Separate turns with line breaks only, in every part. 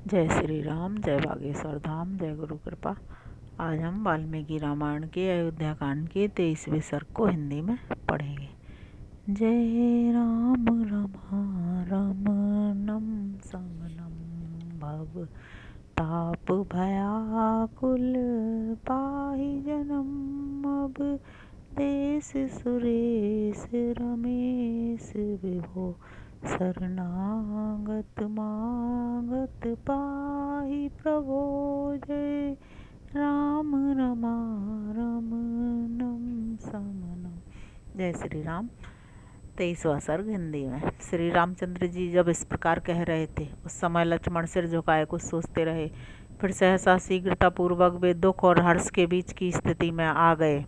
जय श्री राम, जय बागेश्वर धाम, जय गुरु कृपा। आज हम वाल्मीकि रामायण के अयोध्या कांड के 23वें सर्ग को हिंदी में पढ़ेंगे। जय राम रमा रमनम समनम भव ताप भयाकुल पाहि जनम अब देश सुरेश रमेश विभो शरणागत मागत पाहि प्रभो। जय राम रमा रमनम समनम। जय श्री राम। 23वां सर्ग हिंदी में। श्री रामचंद्र जी जब इस प्रकार कह रहे थे, उस समय लक्ष्मण सिर झुकाए कुछ सोचते रहे। फिर सहसा शीघ्रतापूर्वक वे दुख और हर्ष के बीच की स्थिति में आ गए।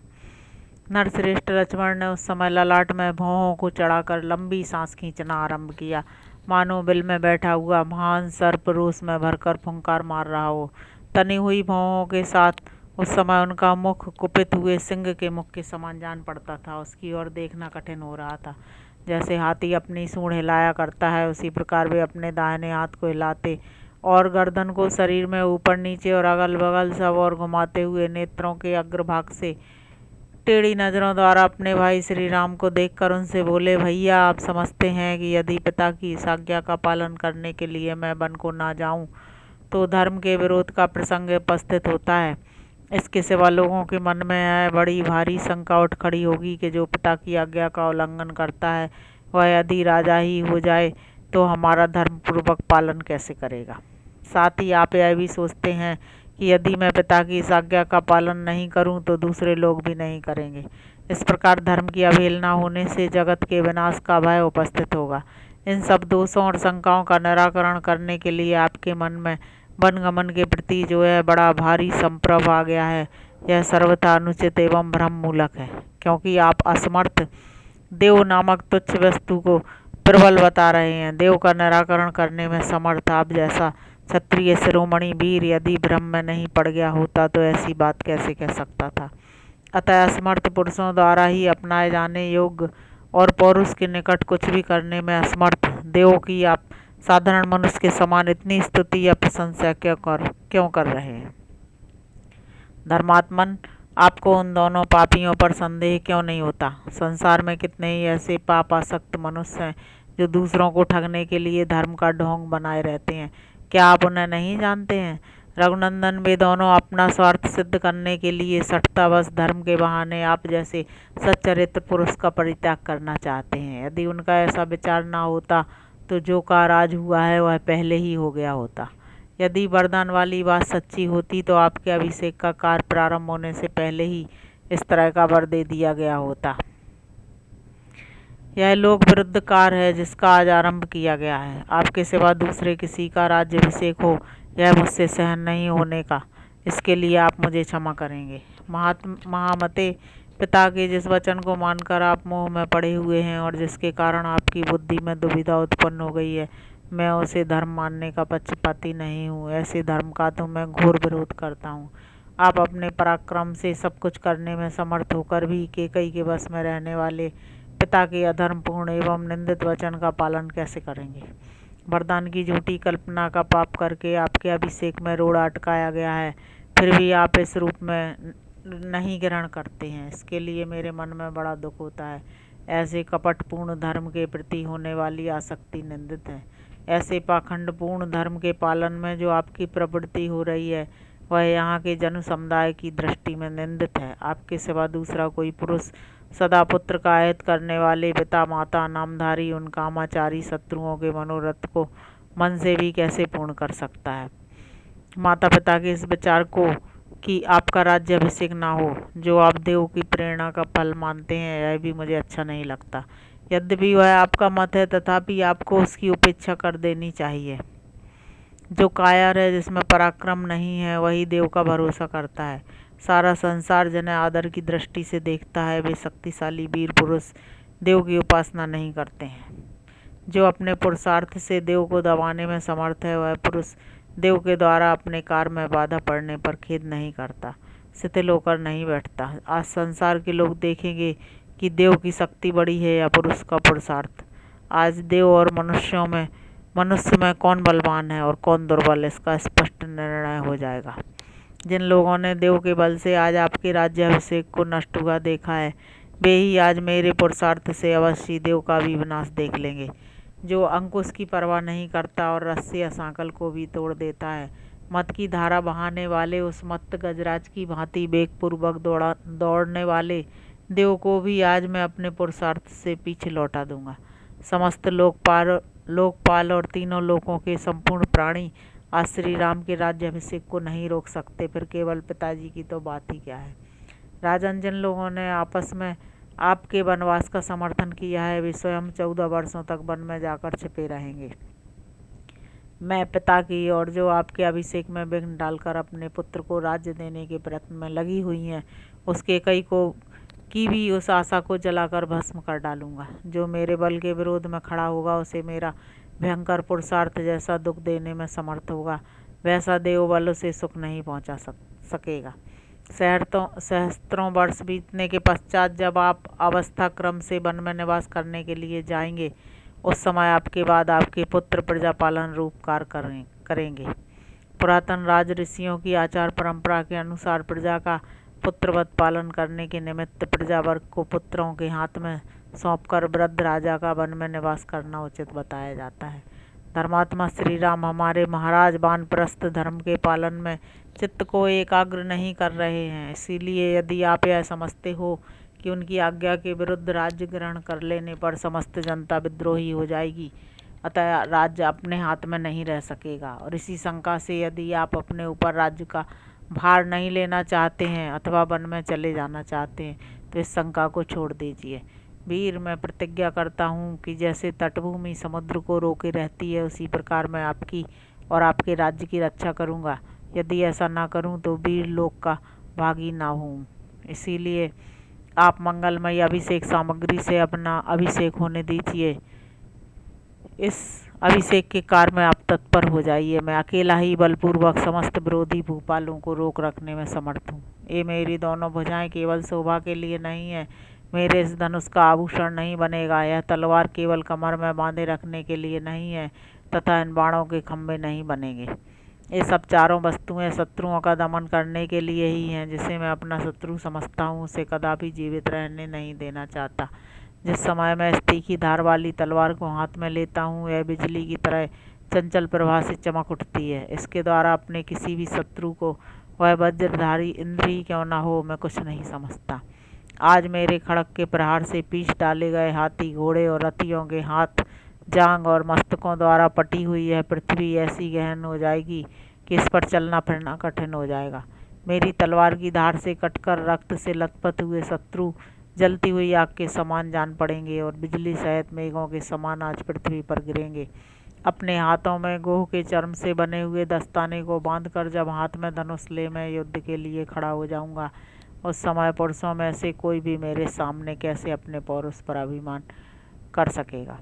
नरश्रेष्ठ लक्ष्मण ने उस समय ललाट में भौहों को चढ़ाकर लंबी सांस खींचना आरंभ किया, मानो बिल में बैठा हुआ महान सर्प रोष में भरकर फुंकार मार रहा हो। तनी हुई भौहों के साथ उस समय उनका मुख कुपित हुए सिंह के मुख के समान जान पड़ता था। उसकी ओर देखना कठिन हो रहा था। जैसे हाथी अपनी सूंड हिलाया करता है, उसी प्रकार वे अपने दाहिने हाथ को हिलाते और गर्दन को शरीर में ऊपर नीचे और अगल बगल सब और घुमाते हुए नेत्रों के अग्रभाग से टेढ़ी नज़रों द्वारा अपने भाई श्री राम को देखकर उनसे बोले, भैया आप समझते हैं कि यदि पिता की इस आज्ञा का पालन करने के लिए मैं वन को ना जाऊं तो धर्म के विरोध का प्रसंग उपस्थित होता है। इसके सिवा लोगों के मन में यह बड़ी भारी शंका उठ खड़ी होगी कि जो पिता की आज्ञा का उल्लंघन करता है वह यदि राजा ही हो जाए तो हमारा धर्मपूर्वक पालन कैसे करेगा। साथ ही आप यह भी सोचते हैं कि यदि मैं पिता की इस आज्ञा का पालन नहीं करूं तो दूसरे लोग भी नहीं करेंगे। इस प्रकार धर्म की अवहेलना होने से जगत के विनाश का भय उपस्थित होगा। इन सब दोषों और शंकाओं का निराकरण करने के लिए आपके मन में वनगमन के प्रति जो है बड़ा भारी संप्रभ आ गया है, यह सर्वथा अनुचित एवं भ्रम मूलक है, क्योंकि आप असमर्थ देव नामक तुच्छ वस्तु को प्रबल बता रहे हैं। देव का निराकरण करने में समर्थ आप जैसा क्षत्रिय शिरोमणि वीर यदि भ्रम में नहीं पड़ गया होता तो ऐसी बात कैसे कह सकता था। अतः असमर्थ पुरुषों द्वारा ही अपनाए जाने योग्य और पौरुष के निकट कुछ भी करने में असमर्थ देवों की आप साधारण मनुष्य के समान इतनी स्तुति या प्रशंसा क्यों कर रहे हैं। धर्मात्मन, आपको उन दोनों पापियों पर संदेह क्यों नहीं होता। संसार में कितने ही ऐसे पाप आसक्त मनुष्य हैं जो दूसरों को ठगने के लिए धर्म का ढोंग बनाए रहते हैं। क्या आप उन्हें नहीं जानते हैं। रघुनंदन, वे दोनों अपना स्वार्थ सिद्ध करने के लिए सठतावश धर्म के बहाने आप जैसे सच्चरित्र पुरुष का परित्याग करना चाहते हैं। यदि उनका ऐसा विचार ना होता तो जो कार आज हुआ है वह पहले ही हो गया होता। यदि वरदान वाली बात सच्ची होती तो आपके अभिषेक का कार्य प्रारंभ होने से पहले ही इस तरह का वर दे दिया गया होता। यह लोक विरुद्ध कार्य है जिसका आज आरंभ किया गया है। आपके सिवा दूसरे किसी का राज्याभिषेक हो यह मुझसे सहन नहीं होने का। इसके लिए आप मुझे क्षमा करेंगे। महामते, पिता के जिस वचन को मानकर आप मोह में पड़े हुए हैं और जिसके कारण आपकी बुद्धि में दुविधा उत्पन्न हो गई है, मैं उसे धर्म मानने का पक्षपाती नहीं हूँ। ऐसे धर्म का तो मैं घोर विरोध करता हूँ। आप अपने पराक्रम से सब कुछ करने में समर्थ होकर भी कैकेयी के बस में रहने वाले पिता के अधर्मपूर्ण एवं निंदित वचन का पालन कैसे करेंगे। वरदान की झूठी कल्पना का पाप करके आपके अभिषेक में रोड़ा अटकाया गया है, फिर भी आप इस रूप में नहीं ग्रहण करते हैं। इसके लिए मेरे मन में बड़ा दुख होता है। ऐसे कपटपूर्ण धर्म के प्रति होने वाली आसक्ति निंदित है। ऐसे पाखंडपूर्ण धर्म के पालन में जो आपकी प्रवृत्ति हो रही है वह यहाँ के जन समुदाय की दृष्टि में निंदित है। आपके सिवा दूसरा कोई पुरुष सदा पुत्र का आयत करने वाले पिता माता नामधारी उन कामाचारी शत्रुओं के मनोरथ को मन से भी कैसे पूर्ण कर सकता है। माता पिता के इस विचार को कि आपका राज्याभिषेक ना हो जो आप देव की प्रेरणा का फल मानते हैं, यह भी मुझे अच्छा नहीं लगता। यद्यपि वह आपका मत है तथापि आपको उसकी उपेक्षा कर देनी चाहिए। जो कायर है, जिसमें पराक्रम नहीं है, वही देव का भरोसा करता है। सारा संसार जिन्हें आदर की दृष्टि से देखता है वे शक्तिशाली वीर पुरुष देव की उपासना नहीं करते हैं। जो अपने पुरुषार्थ से देव को दबाने में समर्थ है वह पुरुष देव के द्वारा अपने कार्य में बाधा पड़ने पर खेद नहीं करता, शिथिल होकर नहीं बैठता। आज संसार के लोग देखेंगे कि देव की शक्ति बड़ी है या पुरुष का पुरुषार्थ। आज देव और मनुष्यों में मनुष्य में कौन बलवान है और कौन दुर्बल, इसका स्पष्ट निर्णय हो जाएगा। जिन लोगों ने देव के बल से आज आपके राज्याभिषेक को नष्ट हुआ देखा है, वे ही आज मेरे पुरुषार्थ से अवश्य देव का भी विनाश देख लेंगे। जो अंकुश की परवाह नहीं करता और रस्से या सांकल को भी तोड़ देता है, मत की धारा बहाने वाले उस मत्त गजराज की भांति वेगपूर्वक दौड़ने वाले देव को भी आज मैं अपने पुरुषार्थ से पीछे लौटा दूंगा। समस्त लोकपाल और तीनों लोकों के संपूर्ण प्राणी आज श्री राम के राज्याभिषेक को नहीं रोक सकते, फिर केवल पिताजी की तो बात ही क्या है। राजन, जिन लोगों ने आपस में आपके वनवास का समर्थन किया है, वे स्वयं 14 वर्षों तक वन में जाकर छिपे रहेंगे। मैं पिता की और जो आपके अभिषेक में विघ्न डालकर अपने पुत्र को राज्य देने के प्रयत्न में लगी हुई हैं, उसके कई को की भी उस आशा को जलाकर भस्म कर डालूंगा। जो मेरे बल के विरोध में खड़ा होगा, उसे मेरा भयंकर पुरुषार्थ जैसा दुख देने में समर्थ होगा, वैसा देवबल उसे सुख नहीं पहुंचा सकेगा। सहस्त्रों वर्ष बीतने के पश्चात जब आप अवस्था क्रम से वन में निवास करने के लिए जाएंगे, उस समय आपके बाद आपके पुत्र प्रजा पालन रूप कार्य करेंगे। पुरातन राज ऋषियों की आचार परंपरा के अनुसार प्रजा का पुत्रवत पालन करने के निमित्त प्रजा वर्ग को पुत्रों के हाथ में सौंपकर वृद्ध राजा का वन में निवास करना उचित बताया जाता है। धर्मात्मा श्री राम हमारे महाराज वानप्रस्थ धर्म के पालन में चित्त को एकाग्र नहीं कर रहे हैं। इसीलिए यदि आप यह समझते हो कि उनकी आज्ञा के विरुद्ध राज्य ग्रहण कर लेने पर समस्त जनता विद्रोही हो जाएगी, अतः राज्य अपने हाथ में नहीं रह सकेगा, और इसी शंका से यदि आप अपने ऊपर राज्य का भार नहीं लेना चाहते हैं अथवा वन में चले जाना चाहते हैं, तो इस शंका को छोड़ दीजिए। वीर, मैं प्रतिज्ञा करता हूँ कि जैसे तटभूमि समुद्र को रोके रहती है, उसी प्रकार मैं आपकी और आपके राज्य की रक्षा करूँगा। यदि ऐसा ना करूँ तो वीर लोक का भागी ना हूँ। इसीलिए आप मंगलमय अभिषेक सामग्री से अपना अभिषेक होने दीजिए। इस अभिषेक के कार्य में आप तत्पर हो जाइए। मैं अकेला ही बलपूर्वक समस्त विरोधी भूपालों को रोक रखने में समर्थ हूँ। ये मेरी दोनों भुजाएं केवल शोभा के लिए नहीं है, मेरे इस धनुष का आभूषण नहीं बनेगा। यह तलवार केवल कमर में बांधे रखने के लिए नहीं है, तथा इन बाणों के खंभे नहीं बनेंगे। ये सब चारों वस्तुएं शत्रुओं का दमन करने के लिए ही हैं। जिसे मैं अपना शत्रु समझता हूँ, उसे कदापि जीवित रहने नहीं देना चाहता। जिस समय मैं इस तीखी धार वाली तलवार को हाथ में लेता हूँ, यह बिजली की तरह चंचल प्रभा से चमक उठती है। इसके द्वारा अपने किसी भी शत्रु को, वह वज्रधारी इंद्री क्यों न हो, मैं कुछ नहीं समझता। आज मेरे खड़ग के प्रहार से पीछ डाले गए हाथी, घोड़े और रथियों के हाथ, जांग और मस्तकों द्वारा पटी हुई यह पृथ्वी ऐसी गहन हो जाएगी कि इस पर चलना फिरना कठिन हो जाएगा। मेरी तलवार की धार से कटकर रक्त से लथपथ हुए शत्रु जलती हुई आग के समान जान पड़ेंगे और बिजली सहित मेघों के समान आज पृथ्वी पर गिरेंगे। अपने हाथों में गोह के चर्म से बने हुए दस्ताने को बांधकर जब हाथ में धनुष ले मैं युद्ध के लिए खड़ा हो जाऊंगा, उस समय पुरुषों में से कोई भी मेरे सामने कैसे अपने पौरुष पर अभिमान कर सकेगा।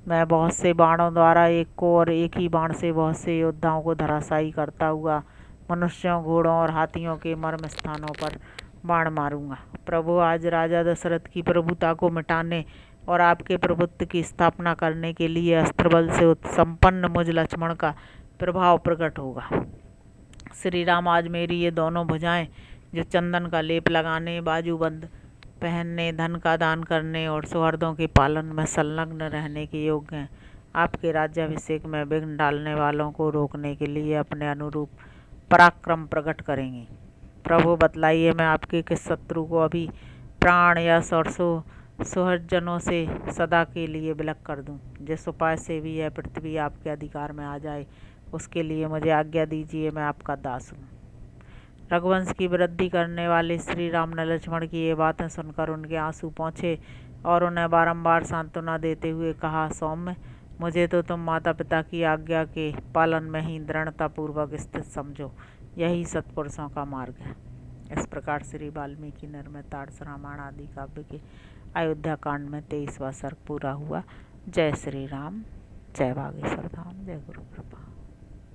मैं बहुत से बाणों द्वारा एक को और एक ही बाण से बहुत से योद्धाओं को धराशायी करता हुआ मनुष्यों, घोड़ों और हाथियों के मर्म स्थानों पर बाण मारूंगा। प्रभु, आज राजा दशरथ की प्रभुता को मिटाने और आपके प्रभुत्व की स्थापना करने के लिए अस्त्रबल से संपन्न मुझ लक्ष्मण का प्रभाव प्रकट होगा। श्री राम, आज मेरी ये दोनों भुजाएं जो चंदन का लेप लगाने, बाजूबंद पहनने, धन का दान करने और सौहार्दों के पालन में संलग्न रहने के योग्य हैं, आपके राज्याभिषेक में विघ्न डालने वालों को रोकने के लिए अपने अनुरूप पराक्रम प्रकट करेंगी। प्रभु, बतलाइए, मैं आपके किस शत्रु को अभी प्राण या सुहृदजनों से सदा के लिए विलग कर दूं। जिस उपाय से भी यह पृथ्वी आपके अधिकार में आ जाए, उसके लिए मुझे आज्ञा दीजिए। मैं आपका दास हूँ। रघुवंश की वृद्धि करने वाले श्री राम ने लक्ष्मण की ये बातें सुनकर उनके आंसू पहुँचे और उन्हें बारंबार सांत्वना देते हुए कहा, सौम्य, मुझे तो तुम माता पिता की आज्ञा के पालन में ही दृढ़तापूर्वक स्थित समझो। यही सत्पुरुषों का मार्ग है। इस प्रकार श्री वाल्मीकि निर्मित रामायण आदि काव्य के अयोध्या कांड में 23वां सर्ग पूरा हुआ। जय श्री राम, जय बागेश्वर धाम, जय गुरु कृपा।